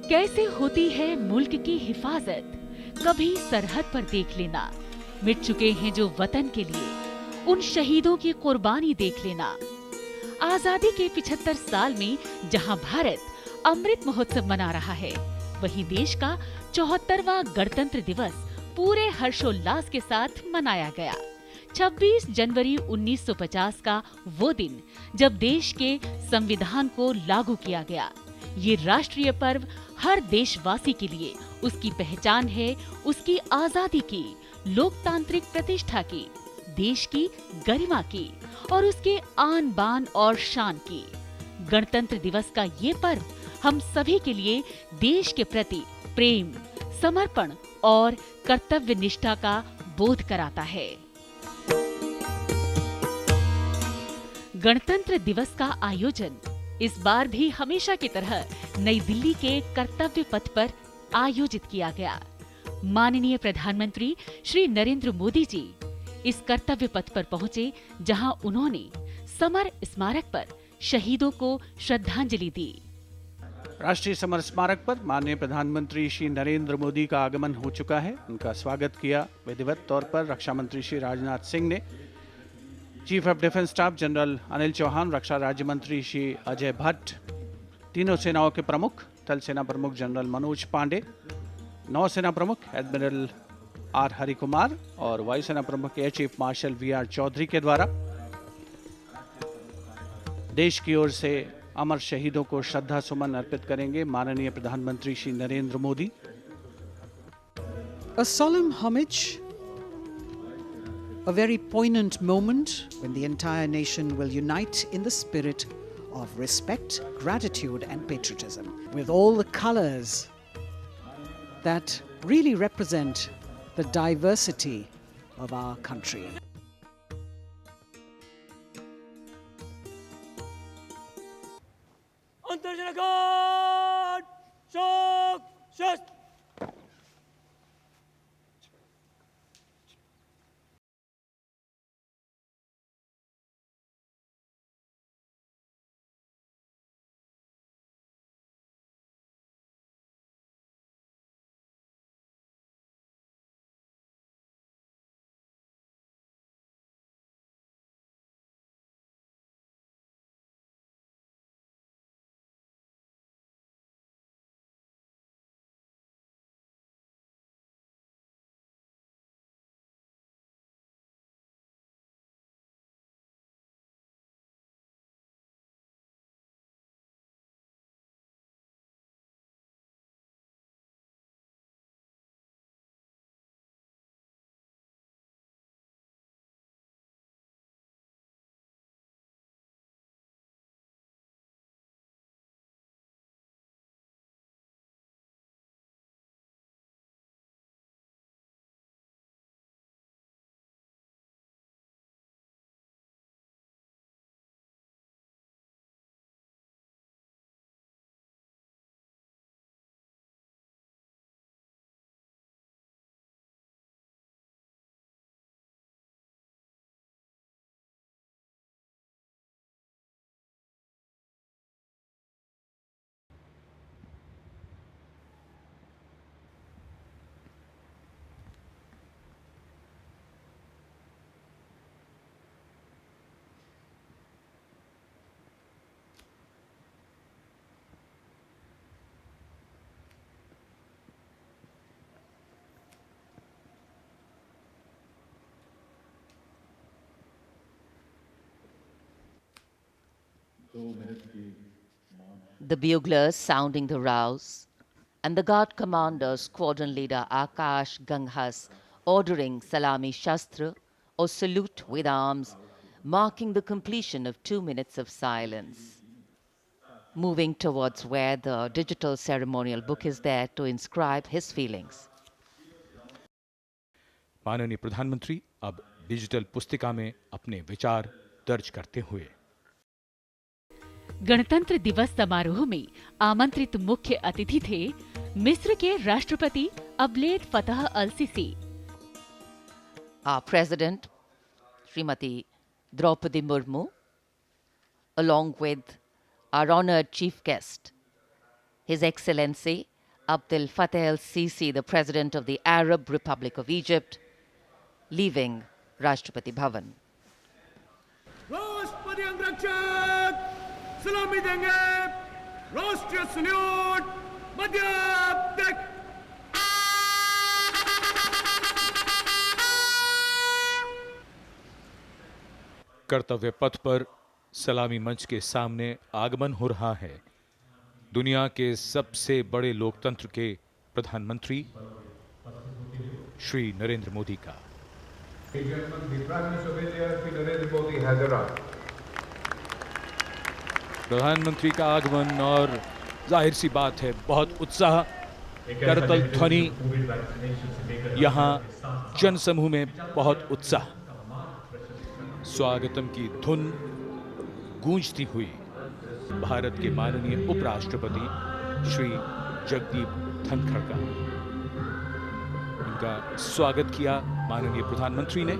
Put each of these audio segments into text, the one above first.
कैसे होती है मुल्क की हिफाजत, कभी सरहद पर देख लेना। मिट चुके हैं जो वतन के लिए, उन शहीदों की कुर्बानी देख लेना। आजादी के 75 साल में जहां भारत अमृत महोत्सव मना रहा है, वहीं देश का 74वां गणतंत्र दिवस पूरे हर्षोल्लास के साथ मनाया गया। 26 जनवरी 1950 का वो दिन जब देश के संविधान को लागू किया गया। ये राष्ट्रीय पर्व हर देशवासी के लिए उसकी पहचान है, उसकी आजादी की, लोकतांत्रिक प्रतिष्ठा की, देश की गरिमा की और उसके आन बान और शान की। गणतंत्र दिवस का ये पर्व हम सभी के लिए देश के प्रति प्रेम, समर्पण और कर्तव्य निष्ठा का बोध कराता है। गणतंत्र दिवस का आयोजन इस बार भी हमेशा की तरह नई दिल्ली के कर्तव्य पथ पर आयोजित किया गया। माननीय प्रधानमंत्री श्री नरेंद्र मोदी जी इस कर्तव्य पथ पर पहुंचे, जहां उन्होंने समर स्मारक पर शहीदों को श्रद्धांजलि दी। राष्ट्रीय समर स्मारक पर माननीय प्रधानमंत्री श्री नरेंद्र मोदी का आगमन हो चुका है। उनका स्वागत किया विधिवत तौर पर रक्षा मंत्री श्री राजनाथ सिंह ने। Chief of defence staff general Anil Chauhan, रक्षा राज्य मंत्री श्री अजय भट्ट, तीनों सेनाओं के प्रमुख थल सेना प्रमुख जनरल मनोज पांडे, नौसेना प्रमुख एडमिरल आर हरिकुमार और वायुसेना प्रमुख air chief marshal V R. Chaudhary के द्वारा देश की ओर से अमर शहीदों को श्रद्धा सुमन अर्पित करेंगे माननीय प्रधानमंत्री Shri Narendra Modi. A solemn homage, a very poignant moment when the entire nation will unite in the spirit of respect, gratitude and patriotism, with all the colors that really represent the diversity of our country. अंतर्जनकान शोक शस्त्र। The buglers sounding the rouse, and the guard commander, squadron leader Akash Ganghas, ordering Salami Shastra or salute with arms, marking the completion of 2 minutes of silence. Moving towards where the digital ceremonial book is there to inscribe his feelings. माननीय प्रधानमंत्री अब digital पुस्तिका में अपने विचार दर्ज करते हुए गणतंत्र दिवस समारोह में आमंत्रित मुख्य अतिथि थे मिस्र के राष्ट्रपति Abdel Fattah al Sisi, Our President, Srimati Draupadi Murmu, along with our honored chief guest, His Excellency Abdel Fattah el-Sisi, the President of the Arab Republic of Egypt, leaving Rashtrapati Bhavan. राष्ट्रपति अंगरक्षक सलामी देंगे राष्ट्रीय salute मध्य तक कर्तव्य पथ पर सलामी मंच के सामने आगमन हो रहा है दुनिया के सबसे बड़े लोकतंत्र के प्रधानमंत्री श्री नरेंद्र मोदी का। प्रधानमंत्री का आगमन और जाहिर सी बात है बहुत उत्साह, करतल ध्वनि, यहाँ जनसमूह में बहुत उत्साह। स्वागतम की धुन गूंजती हुई भारत के माननीय उपराष्ट्रपति श्री जगदीप धनखड़ का। उनका स्वागत किया माननीय प्रधानमंत्री ने।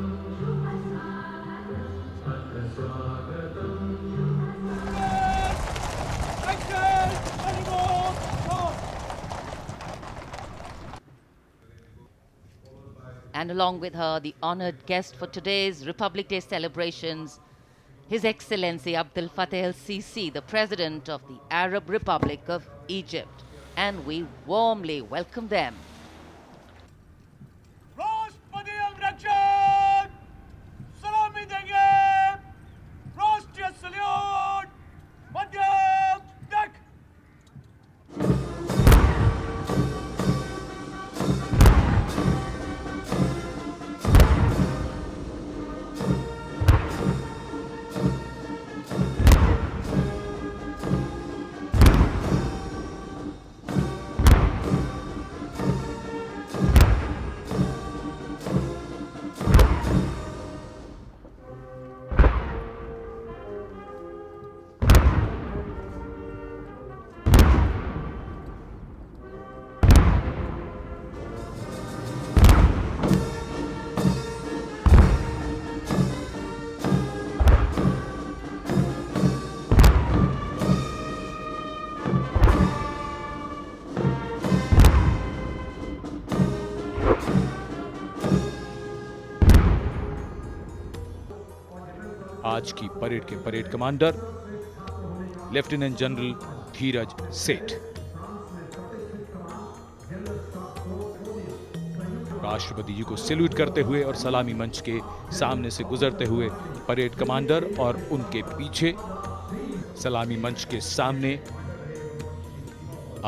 And along with her, the honored guest for today's Republic Day celebrations, His Excellency Abdel Fattah el-Sisi, the President of the Arab Republic of Egypt. And we warmly welcome them. राष्ट्रपति अंगरक्षक सलामी देंगे राष्ट्रीय सल्यूट मध्य तक आज की parade के parade commander lieutenant general धीरज सेठ। राष्ट्रपति जी को सैल्यूट करते हुए और सलामी मंच के सामने से गुजरते हुए परेड कमांडर और उनके पीछे सलामी मंच के सामने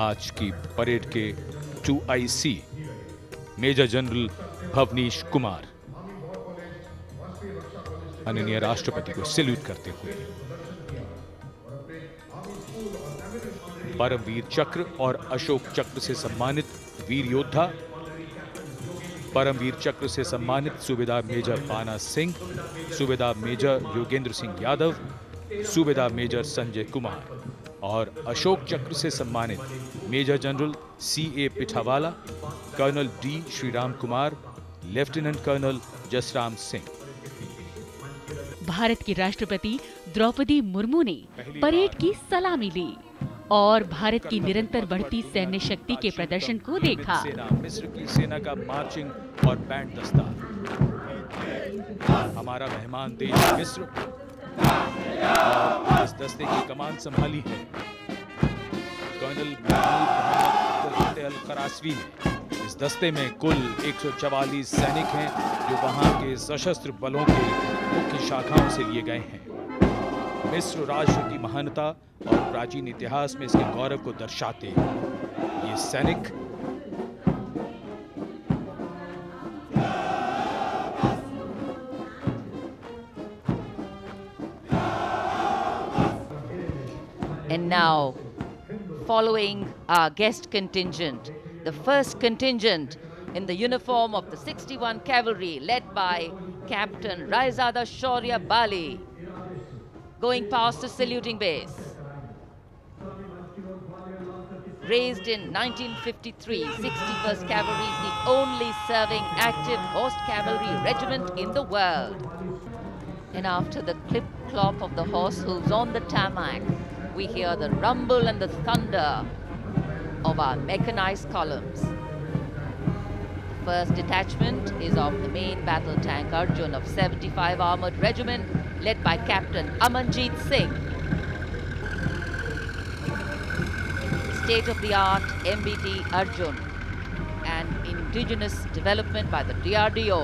आज की परेड के 2IC major general Bhavnish Kumar माननीय राष्ट्रपति को सैल्यूट करते हुए। परमवीर चक्र और अशोक चक्र से सम्मानित वीर योद्धा, परमवीर चक्र से सम्मानित सूबेदार मेजर पाना सिंह, सूबेदार मेजर योगेंद्र सिंह यादव, सूबेदार मेजर संजय कुमार और अशोक चक्र से सम्मानित major general CA Pithawala, colonel D Sriram Kumar, lieutenant colonel Jasram Singh. Bharat की राष्ट्रपति द्रौपदी मुर्मू ने परेड की सलामी ली और भारत की निरंतर बढ़ती सैन्य शक्ति के प्रदर्शन को देखा। मिस्र की सेना का मार्चिंग और बैंड दस्ता, हमारा मेहमान देश मिस्र और इस दस्ते की कमान संभाली है कर्नल महमूद अल करासवी ने। इस दस्ते में कुल 144 सैनिक हैं जो वहां के सशस्त्र बलों के मुख्य शाखाओं से लिए गए हैं। मिस्र राष्ट्र की महानता और प्राचीन इतिहास में इसके गौरव को दर्शाते ये सैनिक And now, following our guest contingent, the first contingent in the uniform of the 61 Cavalry led by Captain Raizada Shaurya Bali, going past the saluting base. Raised in 1953, 61st Cavalry is the only serving active horse cavalry regiment in the world. And after the clip-clop of the horse hooves on the tarmac, we hear the rumble and the thunder of our mechanized columns. The first detachment is of the main battle tank Arjun of 75 Armored Regiment, led by Captain Amanjeet Singh. State-of-the-art MBT Arjun, an indigenous development by the DRDO.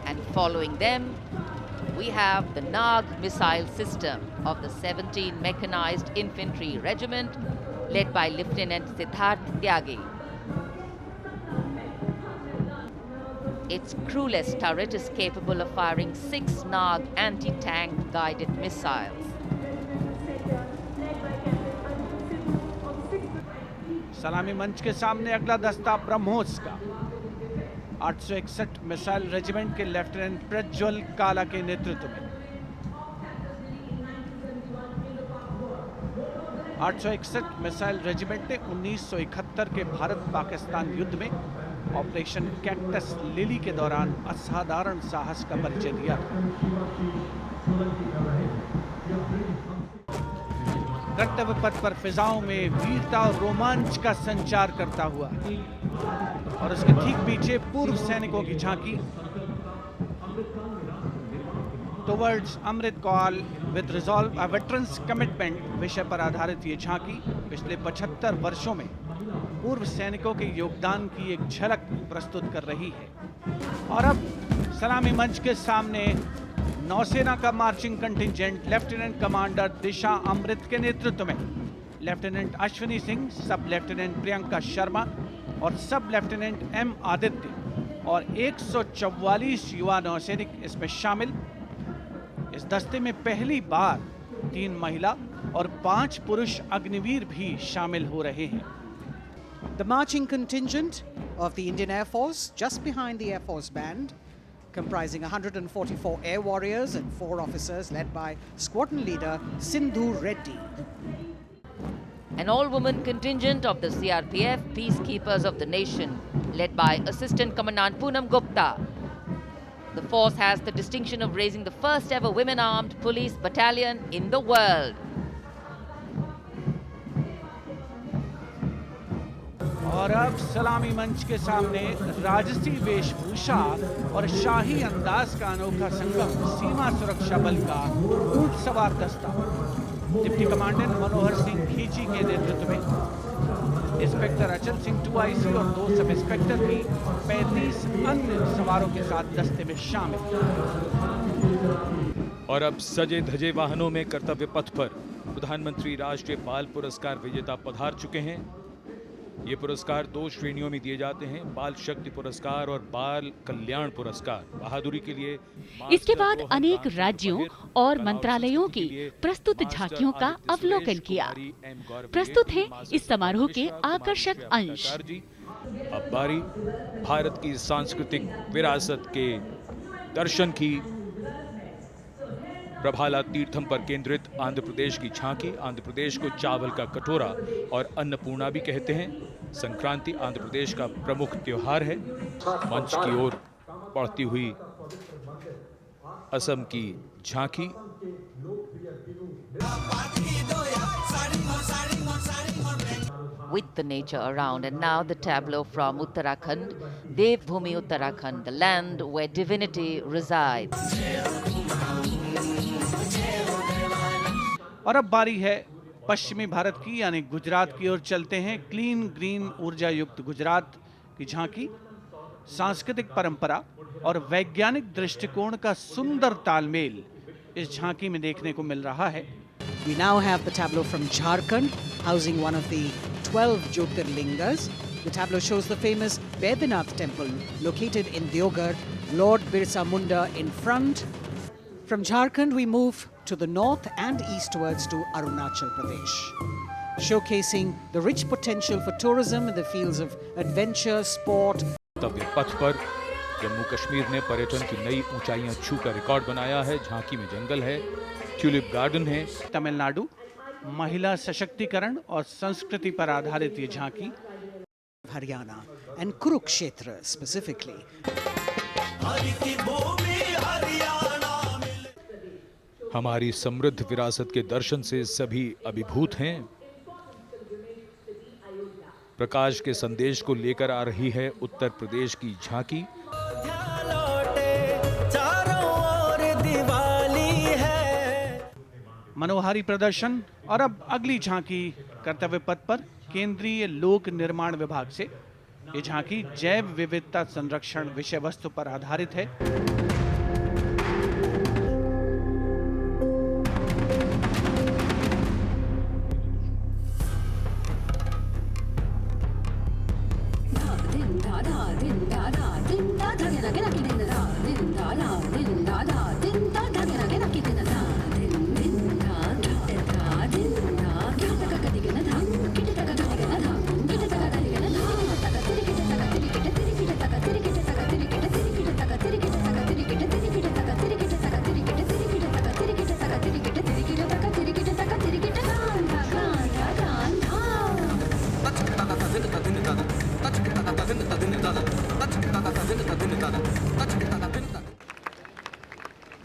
And following them, we have the Nag missile system of the 17 Mechanized Infantry Regiment, led by Lieutenant Siddharth Tyagi. Its crewless turret is capable of firing 6 Nag anti-tank guided missiles. सलामी मंच के सामने अगला दस्ता ब्रह्मोस का 861 missile regiment के lieutenant Prajwal काला के नेतृत्व में 861 मिसाइल रेजिमेंट ने 1971 के भारत पाकिस्तान युद्ध में ऑपरेशन कैक्टस लिली के दौरान असाधारण साहस का परिचय दिया था। कर्तव्य पथ पर फिजाओं में वीरता और रोमांच का संचार करता हुआ और उसके ठीक पीछे पूर्व सैनिकों की झांकी towards Amrit Kaal with resolve a veterans commitment विषय पर आधारित ये झांकी पिछले 75 वर्षों में पूर्व सैनिकों के योगदान की एक झलक प्रस्तुत कर रही है। और अब सलामी मंच के सामने नौसेना का मार्चिंग कंटिंजेंट लेफ्टिनेंट कमांडर दिशा अमृत के नेतृत्व में लेफ्टिनेंट अश्विनी सिंह, सब लेफ्टिनेंट प्रियंका शर्मा और सब लेफ्टिनेंट एम आदित्य और 144 युवा नौसैनिक इसमें शामिल। इस दस्ते में पहली बार 3 महिला और 5 पुरुष अग्निवीर भी शामिल हो रहे हैं। The marching contingent of the Indian Air Force, just behind the Air Force Band, comprising 144 air warriors and 4 officers, led by squadron leader Sindhu Reddy. An all-woman contingent of the CRPF, Peacekeepers of the Nation, led by Assistant Commandant Poonam Gupta. The force has the distinction of raising the first ever women-armed police battalion in the world. और अब सलामी मंच के सामने राजसी वेशभूषा और शाही अंदाज का अनोखा संगम सीमा सुरक्षा बल का ऊंट सवार दस्ता डिप्टी कमांडेंट मनोहर सिंह खींची के नेतृत्व में इंस्पेक्टर अचल सिंह 2IC और 2 सब इंस्पेक्टर भी 35 अन्य सवारों के साथ दस्ते में शामिल। और अब सजे धजे वाहनों में कर्तव्य पथ पर प्रधानमंत्री राष्ट्रीय बाल पुरस्कार विजेता पधार चुके हैं। ये पुरस्कार 2 श्रेणियों में दिए जाते हैं, बाल शक्ति पुरस्कार और बाल कल्याण पुरस्कार। बहादुरी के लिए इसके बाद अनेक राज्यों और मंत्रालयों की प्रस्तुत झांकियों का अवलोकन किया। प्रस्तुत हैं इस समारोह के आकर्षक अंश। अब बारी भारत की सांस्कृतिक विरासत के दर्शन की। प्रभाला तीर्थम पर केंद्रित आंध्र प्रदेश की झांकी। आंध्र प्रदेश को चावल का कटोरा और अन्नपूर्णा भी कहते हैं। संक्रांति आंध्र प्रदेश का प्रमुख त्योहार है। मंच की ओर बढ़ती हुई असम की झांकी। With the nature around, and now the tableau from Uttarakhand, Devbhumi Uttarakhand, the land where divinity resides. और अब बारी है पश्चिमी भारत की यानी गुजरात की ओर चलते हैं। क्लीन ग्रीन ऊर्जा युक्त गुजरात की झांकी सांस्कृतिक परंपरा और वैज्ञानिक दृष्टिकोण का सुंदर तालमेल इस झांकी में देखने को मिल रहा है। We now have the tableau from Jharkhand, housing one of the 12 Jyotirlingas. The tableau shows the famous Baidyanath temple located in Deoghar, Lord Birsa Munda in front. From Jharkhand, we move to the north and eastwards to Arunachal Pradesh, showcasing the rich potential for tourism in the fields of adventure, sport. कर्तव्य पथ पर जम्मू कश्मीर ने पर्यटन की नई ऊंचाइयां छूकर record बनाया है। झांकी में जंगल है, ट्यूलिप गार्डन है। तमिलनाडु महिला सशक्तिकरण और संस्कृति पर आधारित ये झांकी Haryana and Kurukshetra specifically. हमारी समृद्ध विरासत के दर्शन से सभी अभिभूत हैं। प्रकाश के संदेश को लेकर आ रही है उत्तर प्रदेश की झांकी। मनोहारी प्रदर्शन और अब अगली झांकी कर्तव्य पथ पर केंद्रीय लोक निर्माण विभाग से। ये झांकी जैव विविधता संरक्षण विषय वस्तु पर आधारित है।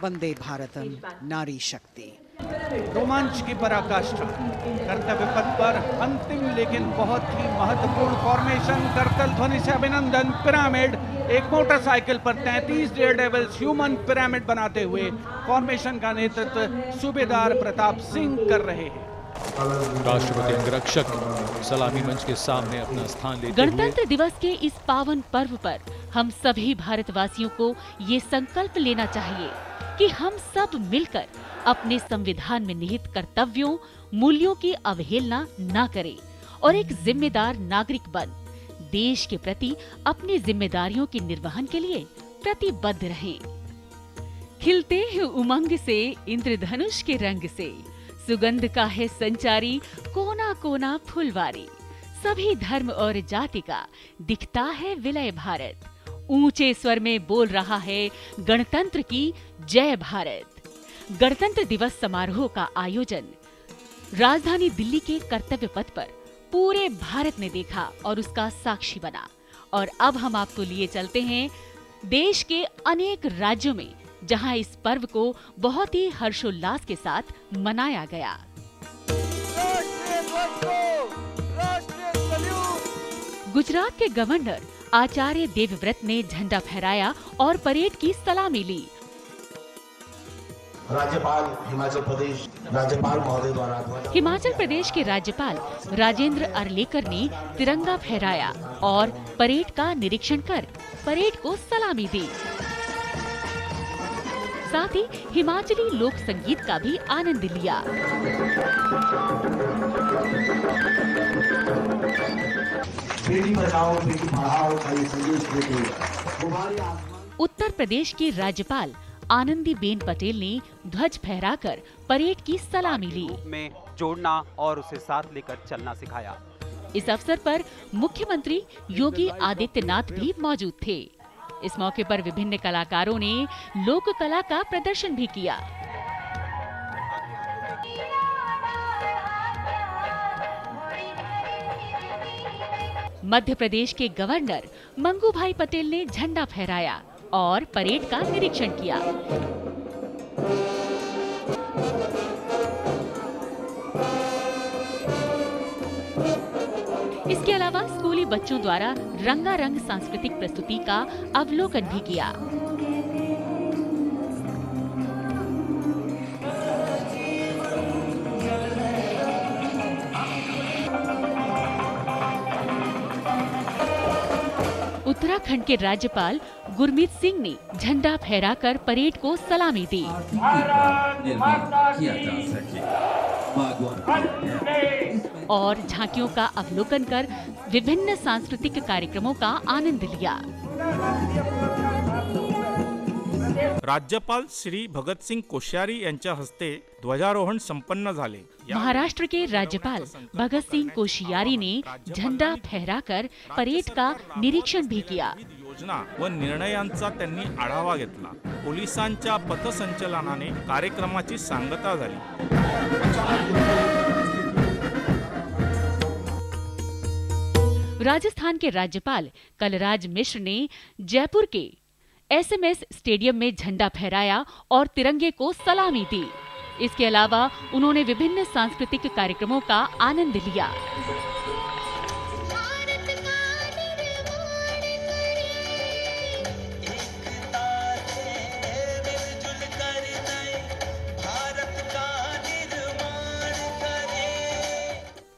वंदे भारतम नारी शक्ति। रोमांच की पराकाष्ठा कर्तव्य पथ पर अंतिम लेकिन बहुत ही महत्वपूर्ण फॉर्मेशन। करतल ध्वनि से अभिनंदन। पिरामिड एक मोटरसाइकिल पर 33 डेयर डेविल्स ह्यूमन पिरामिड बनाते हुए फॉर्मेशन का नेतृत्व सूबेदार प्रताप सिंह कर रहे हैं। राष्ट्रपति अंगरक्षक सलामी मंच के सामने अपना स्थान लेते हुए गणतंत्र दिवस के इस पावन पर्व पर हम सभी भारतवासियों को ये संकल्प लेना चाहिए कि हम सब मिलकर अपने संविधान में निहित कर्तव्यों, मूल्यों की अवहेलना न करें और एक जिम्मेदार नागरिक बन देश के प्रति अपनी जिम्मेदारियों के निर्वहन के लिए प्रतिबद्ध रहें। खिलते हैं उमंग से इंद्रधनुष के रंग से, सुगंध का है संचारी कोना कोना फुलवारी। सभी धर्म और जाति का दिखता है विलय भारत, ऊंचे स्वर में बोल रहा है गणतंत्र की जय भारत। गणतंत्र दिवस समारोह का आयोजन राजधानी दिल्ली के कर्तव्य पथ पर पूरे भारत ने देखा और उसका साक्षी बना। और अब हम आपको लिए चलते हैं देश के अनेक राज्यों में जहां इस पर्व को बहुत ही हर्षोल्लास के साथ मनाया गया। गुजरात के गवर्नर आचार्य देवव्रत ने झंडा फहराया और परेड की सलामी ली। राज्यपाल हिमाचल प्रदेश राज्यपाल महोदय द्वारा हिमाचल प्रदेश के राज्यपाल राजेंद्र अर्लेकर ने तिरंगा फहराया और परेड का निरीक्षण कर परेड को सलामी दी। साथ ही हिमाचली लोक संगीत का भी आनंद लिया। बेटी बचाओ बेटी पढ़ाओ का ये संदेश देते उत्तर प्रदेश की राज्यपाल आनंदीबेन पटेल ने ध्वज फहराकर परेड की सलामी ली। में जोड़ना और उसे साथ लेकर चलना सिखाया। इस अवसर पर मुख्यमंत्री योगी आदित्यनाथ भी मौजूद थे। इस मौके पर विभिन्न कलाकारों ने लोक कला का प्रदर्शन भी किया। मध्य प्रदेश के गवर्नर मंगूभाई पटेल ने झंडा फहराया और परेड का निरीक्षण किया। इसके अलावा स्कूली बच्चों द्वारा रंगारंग सांस्कृतिक प्रस्तुति का अवलोकन भी किया। उत्तराखंड के राज्यपाल गुरमीत सिंह ने झंडा फहराकर परेड को सलामी दी। और झांकियों का अवलोकन कर विभिन्न सांस्कृतिक कार्यक्रमों का आनंद लिया। राज्यपाल श्री भगतसिंग कोश्यारी यांच्या हस्ते ध्वजारोहण संपन्न झाले। महाराष्ट्र के राज्यपाल भगत सिंह कोश्यारी ने झंडा फहराकर परेड का निरीक्षण भी किया। योजना व निर्णयांचा त्यांनी आढावा घेतला। पोलिसांच्या पथसंचलनाने कार्यक्रमाची सांगता झाली। राजस्थान के राज्यपाल कलराज मिश्र ने जयपुर के SMS स्टेडियम में झंडा फहराया और तिरंगे को सलामी दी। इसके अलावा उन्होंने विभिन्न सांस्कृतिक कार्यक्रमों का आनंद लिया।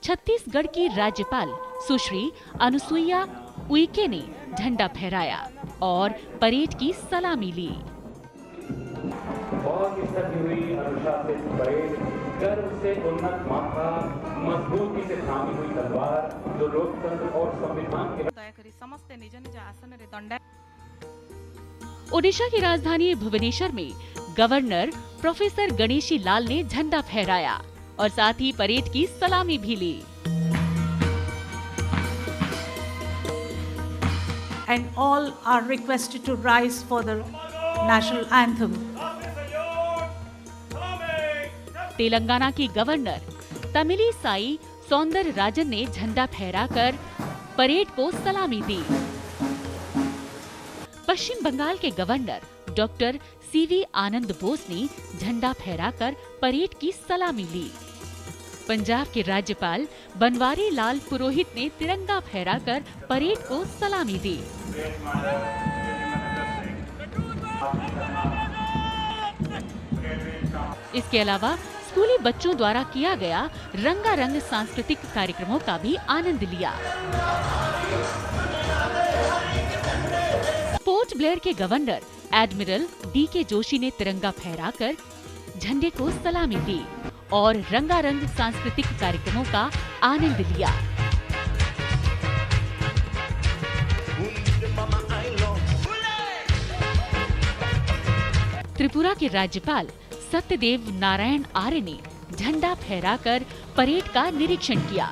छत्तीसगढ़ की राज्यपाल सुश्री अनुसुईया उइके ने झंडा फहराया और परेड की सलामी ली। बहुत ही सजी हुई अनुशासित परेड, गर्व से उन्नत माथा, मजबूती से थामी हुई तलवार, जो लोकतंत्र और संविधान के ओडिशा की राजधानी भुवनेश्वर में गवर्नर प्रोफेसर गणेशी लाल ने झंडा फहराया और साथ ही परेड की सलामी भी ली। And all are requested to rise for the national anthem. Telangana की गवर्नर तमिलिसाई सौंदरराजन ने झंडा फहराकर परेड को सलामी दी। पश्चिम बंगाल के गवर्नर डॉक्टर सीवी आनंद बोस ने झंडा फहराकर परेड की सलामी ली। पंजाब के राज्यपाल बनवारी लाल पुरोहित ने तिरंगा फहराकर परेड को सलामी दी। इसके अलावा स्कूली बच्चों द्वारा किया गया रंगारंग सांस्कृतिक कार्यक्रमों का भी आनंद लिया। पोर्ट ब्लेयर के गवर्नर एडमिरल डीके जोशी ने तिरंगा फहराकर झंडे को सलामी दी और रंगारंग सांस्कृतिक कार्यक्रमों का आनंद लिया। त्रिपुरा के राज्यपाल सत्यदेव नारायण आर्य ने झंडा फहराकर परेड का निरीक्षण किया।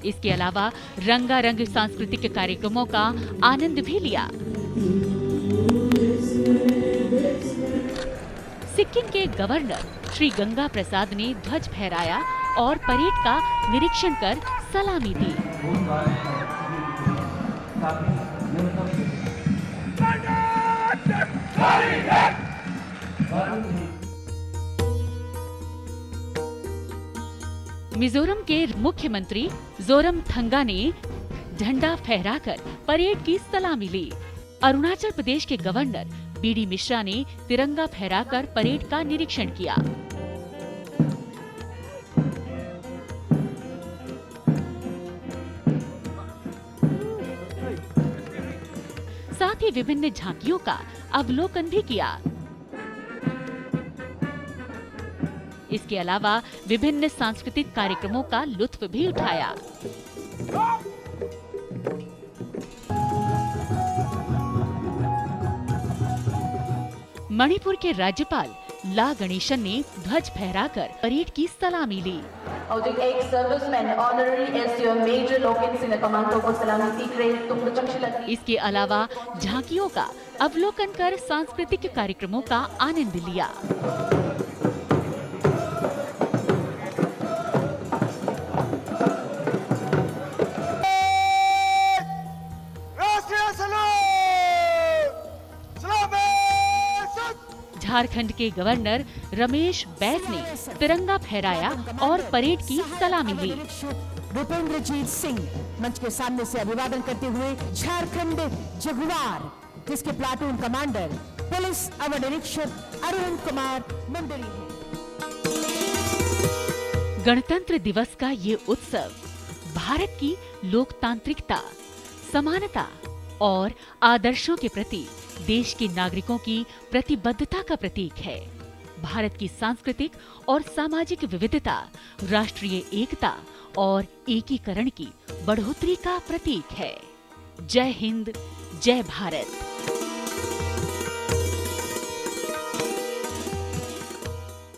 इसके अलावा रंगारंग सांस्कृतिक कार्यक्रमों का आनंद भी लिया। सिक्किम के गवर्नर श्री गंगा प्रसाद ने ध्वज फहराया और परेड का निरीक्षण कर सलामी दी। मिजोरम के मुख्यमंत्री जोरमथंगा ने झंडा फहराकर परेड की सलामी ली। अरुणाचल प्रदेश के गवर्नर बीडी मिश्रा ने तिरंगा फहराकर परेड का निरीक्षण किया। साथ ही विभिन्न झांकियों का अवलोकन भी किया। इसके अलावा विभिन्न सांस्कृतिक कार्यक्रमों का लुत्फ भी उठाया। मणिपुर के राज्यपाल ला गणेशन ने ध्वज फहराकर परेड की सलामी ली। इसके अलावा झांकियों का अवलोकन कर सांस्कृतिक कार्यक्रमों का आनंद लिया। झारखंड के गवर्नर रमेश बैस ने तिरंगा फहराया और परेड की सलामी ली। भूपेंद्रजीत सिंह मंच के सामने से अभिवादन करते हुए झारखंड जगुआर, जिसके प्लाटून कमांडर पुलिस अवर निरीक्षक अरुण कुमार मंडली है। गणतंत्र दिवस का ये उत्सव भारत की लोकतांत्रिकता, समानता और आदर्शों के प्रति देश के नागरिकों की प्रतिबद्धता का प्रतीक है। भारत की सांस्कृतिक और सामाजिक विविधता, राष्ट्रीय एकता और एकीकरण की बढ़ोतरी का प्रतीक है। जय हिंद, जय भारत।